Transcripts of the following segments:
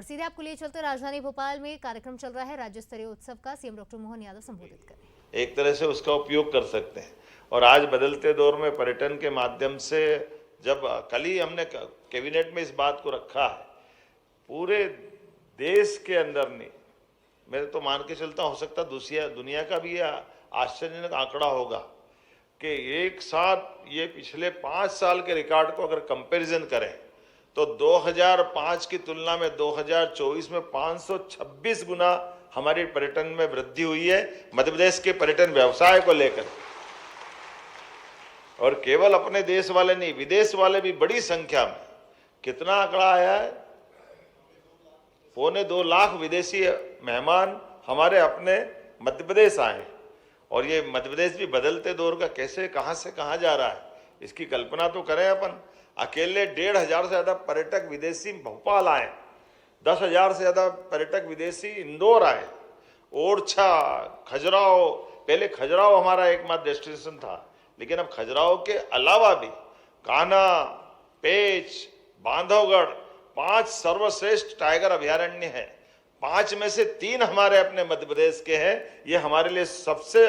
और सीधे आपको लिए चलते राजधानी भोपाल में कार्यक्रम चल रहा है राज्य स्तरीय उत्सव का। सीएम डॉक्टर मोहन यादव संबोधित कर रहे हैं। एक तरह से उसका उपयोग कर सकते हैं। और आज बदलते दौर में पर्यटन के माध्यम से, जब कल ही हमने कैबिनेट में इस बात को रखा है, पूरे देश के अंदर नहीं, मैं तो मान के चलता हो सकता दुनिया का भी यह आश्चर्यजनक आंकड़ा होगा कि एक साथ ये पिछले 5 साल के रिकॉर्ड को अगर कंपैरिजन करें तो 2005 की तुलना में 2024 में 526 गुना हमारी पर्यटन में वृद्धि हुई है, मध्य प्रदेश के पर्यटन व्यवसाय को लेकर। और केवल अपने देश वाले नहीं, विदेश वाले भी बड़ी संख्या में, कितना आंकड़ा आया है, 2.25 लाख विदेशी मेहमान हमारे अपने मध्य प्रदेश आए। और ये मध्य प्रदेश भी बदलते दौर का कैसे कहां से कहां जा रहा है, इसकी कल्पना तो करें अपन। अकेले 1,500 से ज्यादा पर्यटक विदेशी भोपाल आए, 10,000 से ज्यादा पर्यटक विदेशी इंदौर आए, ओरछा, खजुराहो। पहले खजुराहो हमारा एकमात्र डेस्टिनेशन था, लेकिन अब खजुराहो के अलावा भी कान्हा, पेंच, बांधवगढ़ 5 सर्वश्रेष्ठ टाइगर अभयारण्य है। 5 में से 3 हमारे अपने मध्य प्रदेश के हैं। ये हमारे लिए सबसे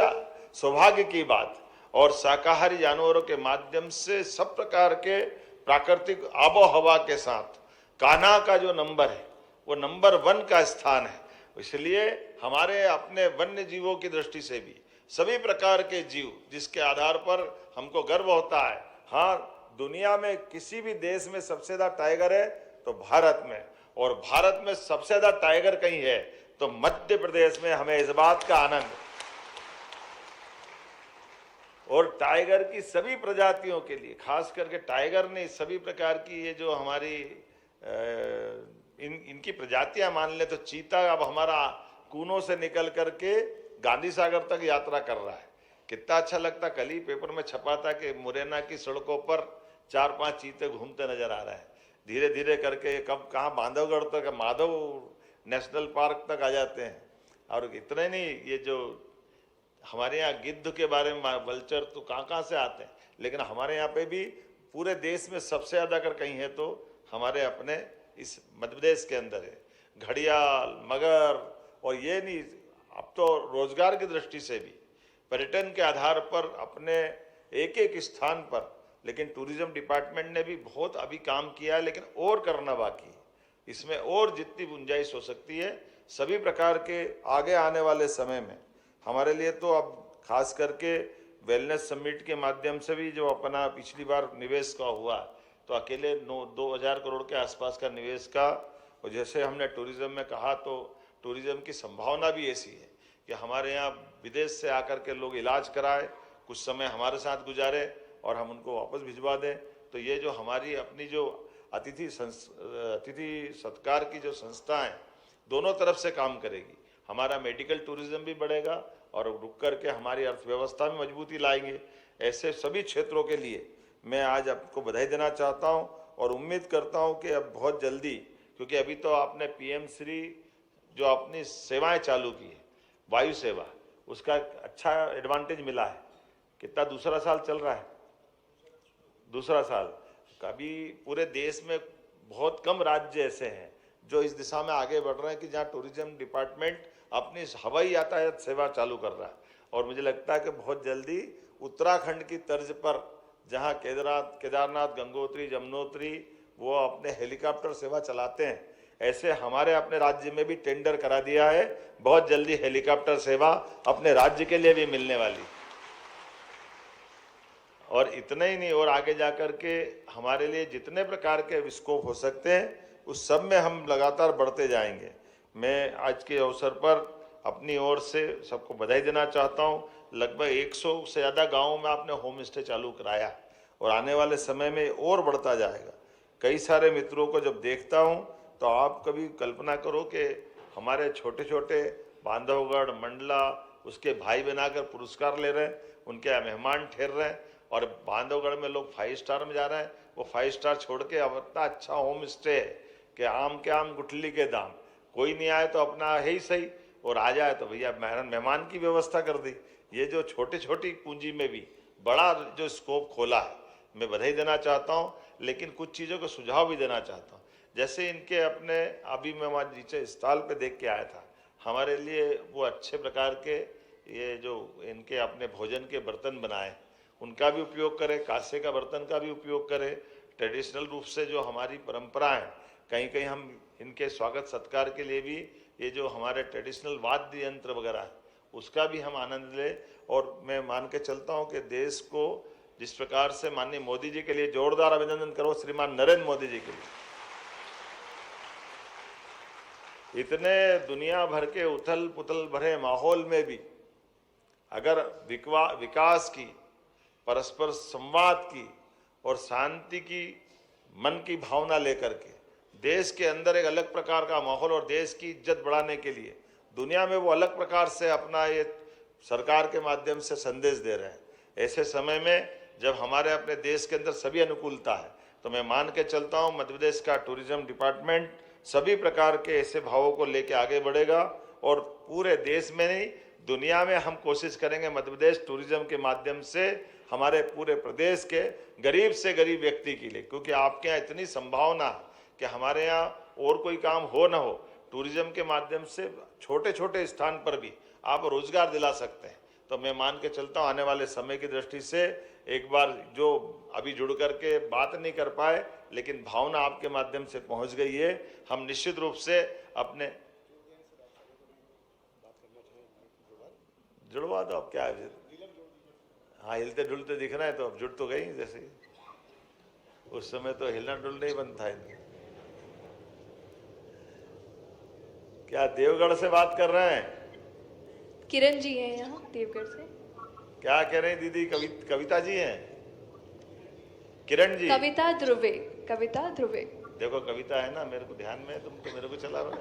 सौभाग्य की बात। और शाकाहारी जानवरों के माध्यम से सब प्रकार के प्राकृतिक आबो हवा के साथ कान्हा का जो नंबर है वो नंबर 1 का स्थान है। इसलिए हमारे अपने वन्य जीवों की दृष्टि से भी सभी प्रकार के जीव, जिसके आधार पर हमको गर्व होता है। हाँ, दुनिया में किसी भी देश में सबसे ज्यादा टाइगर है तो भारत में, और भारत में सबसे ज्यादा टाइगर कहीं है तो मध्य प्रदेश में। हमें इस बात का आनंद है। और टाइगर की सभी प्रजातियों के लिए, खास करके टाइगर ने सभी प्रकार की ये जो हमारी इनकी प्रजातियां मान ले तो चीता अब हमारा कूनों से निकल करके गांधी सागर तक यात्रा कर रहा है। कितना अच्छा लगता, कल ही पेपर में छपा था कि मुरैना की सड़कों पर 4-5 चीते घूमते नजर आ रहे हैं। धीरे धीरे करके कब कहाँ बांधवगढ़ तक, माधव नेशनल पार्क तक आ जाते हैं। और इतने नहीं, ये जो हमारे यहाँ गिद्ध के बारे में वल्चर तो कहाँ से आते हैं, लेकिन हमारे यहाँ पे भी पूरे देश में सबसे ज्यादा अगर कहीं है तो हमारे अपने इस मध्य प्रदेश के अंदर है। घड़ियाल, मगर, और ये नहीं, अब तो रोजगार की दृष्टि से भी पर्यटन के आधार पर अपने एक एक स्थान पर, लेकिन टूरिज्म डिपार्टमेंट ने भी बहुत अभी काम किया है, लेकिन और करना बाकी है। इसमें और जितनी गुंजाइश हो सकती है, सभी प्रकार के आगे आने वाले समय में हमारे लिए तो अब खास करके वेलनेस समिट के माध्यम से भी जो अपना पिछली बार निवेश का हुआ, तो अकेले 2,000 करोड़ के आसपास का निवेश का। और जैसे हमने टूरिज्म में कहा, तो टूरिज्म की संभावना भी ऐसी है कि हमारे यहाँ विदेश से आकर के लोग इलाज कराए, कुछ समय हमारे साथ गुजारे और हम उनको वापस भिजवा दें। तो ये जो हमारी अपनी जो अतिथि सत्कार की जो संस्था है, दोनों तरफ से काम करेगी। हमारा मेडिकल टूरिज्म भी बढ़ेगा और रुक करके हमारी अर्थव्यवस्था में मजबूती लाएंगे। ऐसे सभी क्षेत्रों के लिए मैं आज आपको बधाई देना चाहता हूं और उम्मीद करता हूं कि अब बहुत जल्दी, क्योंकि अभी तो आपने पीएम श्री जो अपनी सेवाएं चालू की है, वायु सेवा, उसका अच्छा एडवांटेज मिला है। कितना दूसरा साल चल रहा है, दूसरा साल। कभी पूरे देश में बहुत कम राज्य ऐसे हैं जो इस दिशा में आगे बढ़ रहे हैं कि जहां टूरिज्म डिपार्टमेंट अपनी हवाई यातायात सेवा चालू कर रहा है। और मुझे लगता है कि बहुत जल्दी उत्तराखंड की तर्ज पर, जहां केदारनाथ, गंगोत्री, यमुनोत्री वो अपने हेलीकॉप्टर सेवा चलाते हैं, ऐसे हमारे अपने राज्य में भी टेंडर करा दिया है। बहुत जल्दी हेलीकॉप्टर सेवा अपने राज्य के लिए भी मिलने वाली। और इतना ही नहीं, और आगे जाकर के हमारे लिए जितने प्रकार के स्कोप हो सकते हैं उस सब में हम लगातार बढ़ते जाएंगे। मैं आज के अवसर पर अपनी ओर से सबको बधाई देना चाहता हूं। लगभग 100 से ज़्यादा गाँवों में आपने होम स्टे चालू कराया और आने वाले समय में और बढ़ता जाएगा। कई सारे मित्रों को जब देखता हूं तो आप कभी कल्पना करो कि हमारे छोटे छोटे बांधवगढ़, मंडला, उसके भाई बनाकर पुरस्कार ले रहे हैं, उनके मेहमान ठहर रहे हैं। और बांधवगढ़ में लोग 5 स्टार में जा रहे हैं, वो 5 स्टार छोड़ के अब इतना अच्छा होम स्टे है कि आम के आम गुठली के दाम। कोई नहीं आए तो अपना है ही सही, और आ जाए तो भैया मेहमान की व्यवस्था कर दी। ये जो छोटी छोटी पूंजी में भी बड़ा जो स्कोप खोला है, मैं बधाई देना चाहता हूँ। लेकिन कुछ चीज़ों को सुझाव भी देना चाहता हूँ। जैसे इनके अपने, अभी मैं वहाँ नीचे स्टॉल पे देख के आया था, हमारे लिए वो अच्छे प्रकार के ये जो इनके अपने भोजन के बर्तन बनाए उनका भी उपयोग करें, कांसे का बर्तन का भी उपयोग करें। ट्रेडिशनल रूप से जो हमारी परंपरा है, कहीं कहीं हम इनके स्वागत सत्कार के लिए भी ये जो हमारे ट्रेडिशनल वाद्य यंत्र वगैरह है उसका भी हम आनंद लें। और मैं मान के चलता हूँ कि देश को जिस प्रकार से माननीय मोदी जी के लिए जोरदार अभिनंदन करो, श्रीमान नरेंद्र मोदी जी के लिए, इतने दुनिया भर के उथल पुथल भरे माहौल में भी अगर विकास की, परस्पर संवाद की और शांति की मन की भावना लेकर के देश के अंदर एक अलग प्रकार का माहौल और देश की इज्जत बढ़ाने के लिए दुनिया में वो अलग प्रकार से अपना ये सरकार के माध्यम से संदेश दे रहे हैं, ऐसे समय में जब हमारे अपने देश के अंदर सभी अनुकूलता है, तो मैं मान के चलता हूँ मध्य प्रदेश का टूरिज्म डिपार्टमेंट सभी प्रकार के ऐसे भावों को लेकर आगे बढ़ेगा और पूरे देश में नहीं दुनिया में हम कोशिश करेंगे मध्य प्रदेश टूरिज्म के माध्यम से हमारे पूरे प्रदेश के गरीब से गरीब व्यक्ति के लिए, क्योंकि आपके यहाँ इतनी संभावना है कि हमारे यहाँ और कोई काम हो ना हो, टूरिज्म के माध्यम से छोटे छोटे स्थान पर भी आप रोजगार दिला सकते हैं। तो मैं मान के चलता हूँ आने वाले समय की दृष्टि से एक बार जो अभी जुड़ करके बात नहीं कर पाए लेकिन भावना आपके माध्यम से पहुंच गई है, हम निश्चित रूप से अपने जुड़वा दो। अब क्या है, हाँ हिलते डुलते दिखना है तो अब जुड़ तो गई जैसे, उस समय तो हिलना डुलना ही बनता है। क्या देवगढ़ से बात कर रहे हैं? किरण जी हैं यहाँ देवगढ़ से। क्या कह रहे हैं दीदी? कविता जी हैं? किरण जी? कविता ध्रुवे, कविता ध्रुवे। देखो कविता है ना, मेरे को ध्यान में, तुम तो मेरे को चला रहे।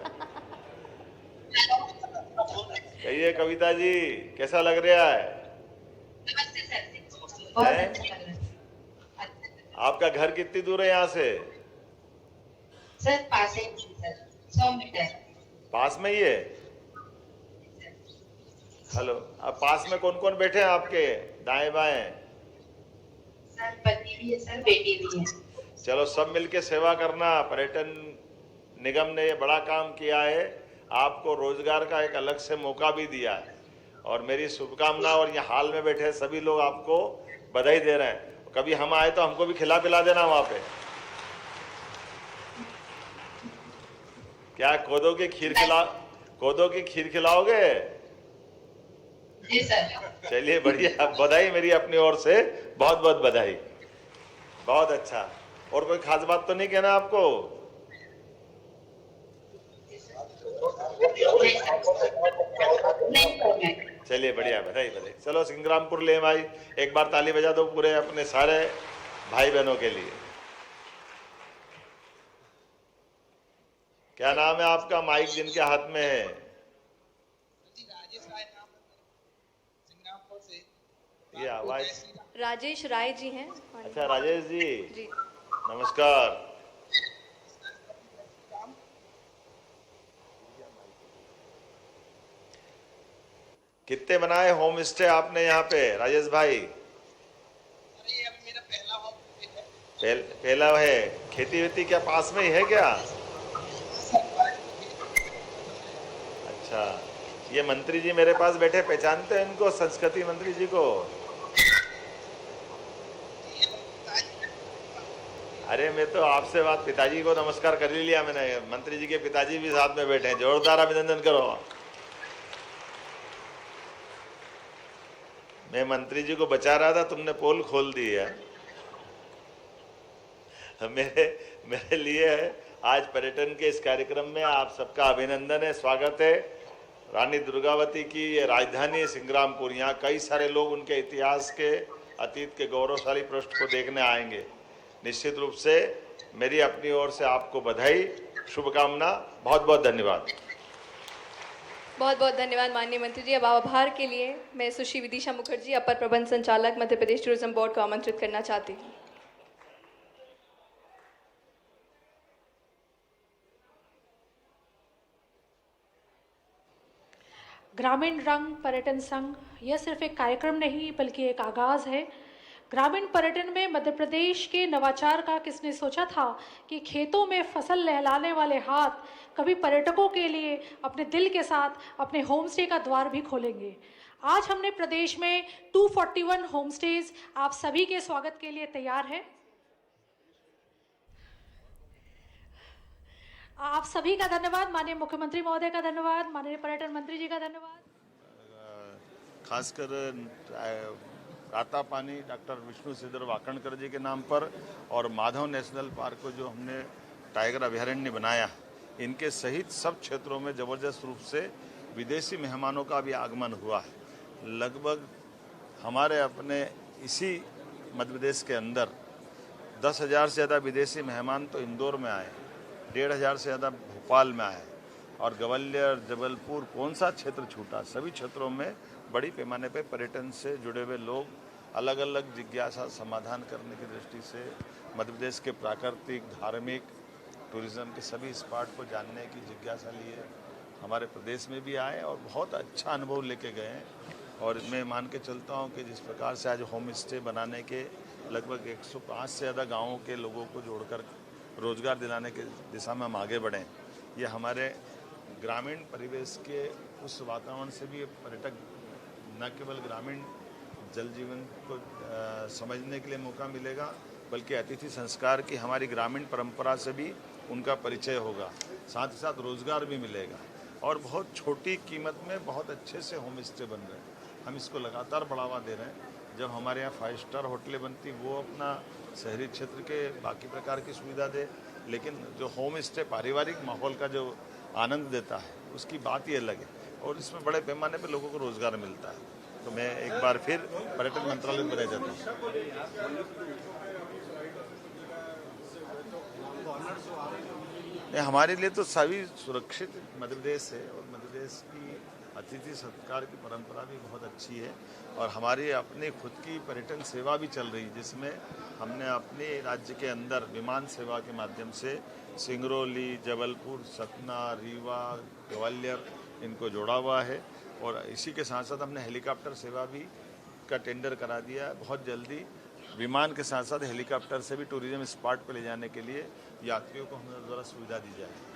कहिए कविता जी, कैसा लग रहा है? आपका घर कितनी दूर है यहाँ से? सर पास है सर, 100 मीटर। पास में ही है? हेलो, अब पास में कौन कौन बैठे हैं आपके दाएं बाएं? सर पति भी है सर, बेटी भी है। चलो सब मिलके सेवा करना। पर्यटन निगम ने ये बड़ा काम किया है, आपको रोजगार का एक अलग से मौका भी दिया है और मेरी शुभकामना। और यहाँ हाल में बैठे सभी लोग आपको बधाई दे रहे हैं। कभी हम आए तो हमको भी खिला पिला देना वहां पे। क्या कोदो की खीर खिलाओगे? जी सर। चलिए बढ़िया, बधाई मेरी अपनी ओर से, बहुत बहुत बधाई। बहुत अच्छा। और कोई खास बात तो नहीं कहना आपको? नहीं। चलिए बढ़िया, बधाई बधाई। चलो सिंग्रामपुर ले भाई, एक बार ताली बजा दो पूरे अपने सारे भाई बहनों के लिए। क्या नाम है आपका? माइक जिनके हाथ में है। ये आवाज। राजेश राय जी हैं। अच्छा राजेश जी, जी नमस्कार। कितने बनाए होम स्टे आपने यहाँ पे राजेश भाई? अरे अभी मेरा पहला होम है। पहला है। खेती वेती क्या पास में ही है क्या? अच्छा, ये मंत्री जी मेरे पास बैठे, पहचानते हैं इनको, संस्कृति मंत्री जी को? अरे मैं तो आपसे बात, पिताजी को नमस्कार कर ही लिया मैंने, मंत्री जी के पिताजी भी साथ में बैठे हैं, जोरदार अभिनंदन करो। मैं मंत्री जी को बचा रहा था, तुमने पोल खोल दी है। मेरे लिए आज पर्यटन के इस कार्यक्रम में आप सबका अभिनंदन है, स्वागत है। रानी दुर्गावती की ये राजधानी सिंग्रामपुर, यहाँ कई सारे लोग उनके इतिहास के, अतीत के गौरवशाली पृष्ठ को देखने आएंगे। निश्चित रूप से मेरी अपनी ओर से आपको बधाई, शुभकामना, बहुत बहुत धन्यवाद। बहुत बहुत धन्यवाद माननीय मंत्री जी। अब आभार के लिए मैं सुश्री विदिशा मुखर्जी, अपर प्रबंध संचालक मध्य प्रदेश टूरिज्म बोर्ड को आमंत्रित करना चाहती हूँ। ग्रामीण रंग पर्यटन संघ यह सिर्फ एक कार्यक्रम नहीं बल्कि एक आगाज़ है। ग्रामीण पर्यटन में मध्य प्रदेश के नवाचार का किसने सोचा था कि खेतों में फसल लहलाने वाले हाथ कभी पर्यटकों के लिए अपने दिल के साथ अपने होम स्टे का द्वार भी खोलेंगे। आज हमने प्रदेश में 241 होम स्टेज आप सभी के स्वागत के लिए तैयार है। आप सभी का धन्यवाद, माननीय मुख्यमंत्री महोदय का धन्यवाद, माननीय पर्यटन मंत्री जी का धन्यवाद। खासकर रातापानी डॉक्टर विष्णु सिद्धर वाकणकर जी के नाम पर और माधव नेशनल पार्क को जो हमने टाइगर अभयारण्य बनाया, इनके सहित सब क्षेत्रों में जबरदस्त रूप से विदेशी मेहमानों का भी आगमन हुआ है। लगभग हमारे अपने इसी मध्य प्रदेश के अंदर 10,000 से ज़्यादा विदेशी मेहमान तो इंदौर में आए, 1,500 से ज़्यादा भोपाल में आए, और ग्वालियर, जबलपुर, कौन सा क्षेत्र छूटा, सभी क्षेत्रों में बड़ी पैमाने पर पर्यटन से जुड़े हुए लोग अलग अलग जिज्ञासा समाधान करने की दृष्टि से मध्य प्रदेश के प्राकृतिक, धार्मिक, टूरिज्म के सभी स्पॉट को जानने की जिज्ञासा लिए हमारे प्रदेश में भी आए और बहुत अच्छा अनुभव लेके गए हैं। और मैं मान के चलता हूँ कि जिस प्रकार से आज होम स्टे बनाने के लगभग 105 से ज़्यादा गाँवों के लोगों को जोड़कर रोजगार दिलाने की दिशा में हम आगे बढ़ें, ये हमारे ग्रामीण परिवेश के उस वातावरण से भी पर्यटक न केवल ग्रामीण जल जीवन को समझने के लिए मौका मिलेगा, बल्कि अतिथि संस्कार की हमारी ग्रामीण परंपरा से भी उनका परिचय होगा, साथ ही साथ रोजगार भी मिलेगा। और बहुत छोटी कीमत में बहुत अच्छे से होम स्टे बन रहे हैं। हम इसको लगातार बढ़ावा दे रहे हैं। जब हमारे यहाँ 5 स्टार होटलें बनती, वो अपना शहरी क्षेत्र के बाकी प्रकार की सुविधा दे, लेकिन जो होम स्टे पारिवारिक माहौल का जो आनंद देता है, उसकी बात ही अलग है और इसमें बड़े पैमाने पर लोगों को रोजगार मिलता है। तो मैं एक बार फिर पर्यटन मंत्रालय में रह जाता हूँ। हमारे लिए तो सभी सुरक्षित मध्य प्रदेश है और मध्य प्रदेश की अतिथि सत्कार की परंपरा भी बहुत अच्छी है और हमारी अपनी खुद की पर्यटन सेवा भी चल रही है, जिसमें हमने अपने राज्य के अंदर विमान सेवा के माध्यम से सिंगरौली, जबलपुर, सतना, रीवा, ग्वालियर इनको जोड़ा हुआ है। और इसी के साथ साथ हमने हेलीकॉप्टर सेवा भी का टेंडर करा दिया है। बहुत जल्दी विमान के साथ साथ हेलीकॉप्टर से भी टूरिज्म स्पॉट पर ले जाने के लिए यात्रियों को हमारे द्वारा सुविधा दी जाएगी।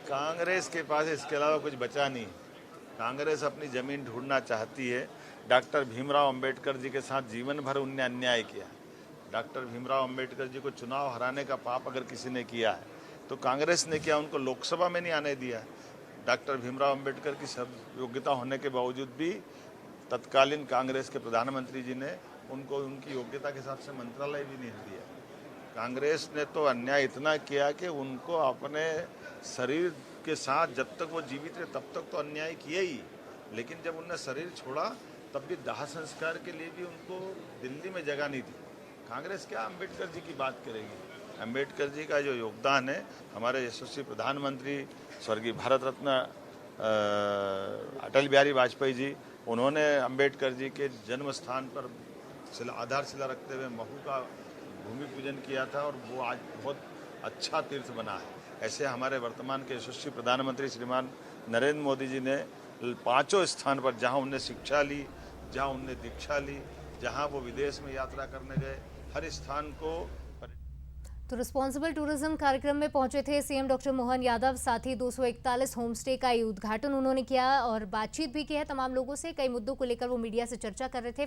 कांग्रेस के पास इसके अलावा कुछ बचा नहीं। कांग्रेस अपनी जमीन ढूंढना चाहती है। डॉक्टर भीमराव अंबेडकर जी के साथ जीवन भर उनने अन्याय किया। डॉक्टर भीमराव अंबेडकर जी को चुनाव हराने का पाप अगर किसी ने किया है तो कांग्रेस ने किया। उनको लोकसभा में नहीं आने दिया। डॉक्टर भीमराव अंबेडकर की सब योग्यता होने के बावजूद भी तत्कालीन कांग्रेस के प्रधानमंत्री जी ने उनको उनकी योग्यता के हिसाब से मंत्रालय भी नहीं दिया। कांग्रेस ने तो अन्याय इतना किया कि उनको अपने शरीर के साथ जब तक वो जीवित रहे तब तक तो अन्याय किए ही, लेकिन जब उन्होंने शरीर छोड़ा तब भी दाह संस्कार के लिए भी उनको दिल्ली में जगह नहीं दी। कांग्रेस क्या अम्बेडकर जी की बात करेगी? अम्बेडकर जी का जो योगदान है, हमारे यशस्वी प्रधानमंत्री स्वर्गीय भारत रत्न अटल बिहारी वाजपेयी जी, उन्होंने अम्बेडकर जी के जन्म स्थान पर आधारशिला रखते हुए महू का भूमि पूजन किया था और वो आज बहुत अच्छा तीर्थ बना है। ऐसे हमारे वर्तमान के यशस्वी प्रधानमंत्री श्रीमान नरेंद्र मोदी जी ने 5 स्थान पर जहां उनने शिक्षा ली, जहां उनने दीक्षा ली, जहां वो विदेश में यात्रा करने गए, हर स्थान को। तो रिस्पॉन्सिबल टूरिज्म कार्यक्रम में पहुंचे थे सीएम डॉक्टर मोहन यादव। साथ ही 241 होमस्टे का उद्घाटन उन्होंने किया और बातचीत भी की है तमाम लोगों से। कई मुद्दों को लेकर वो मीडिया से चर्चा कर रहे थे।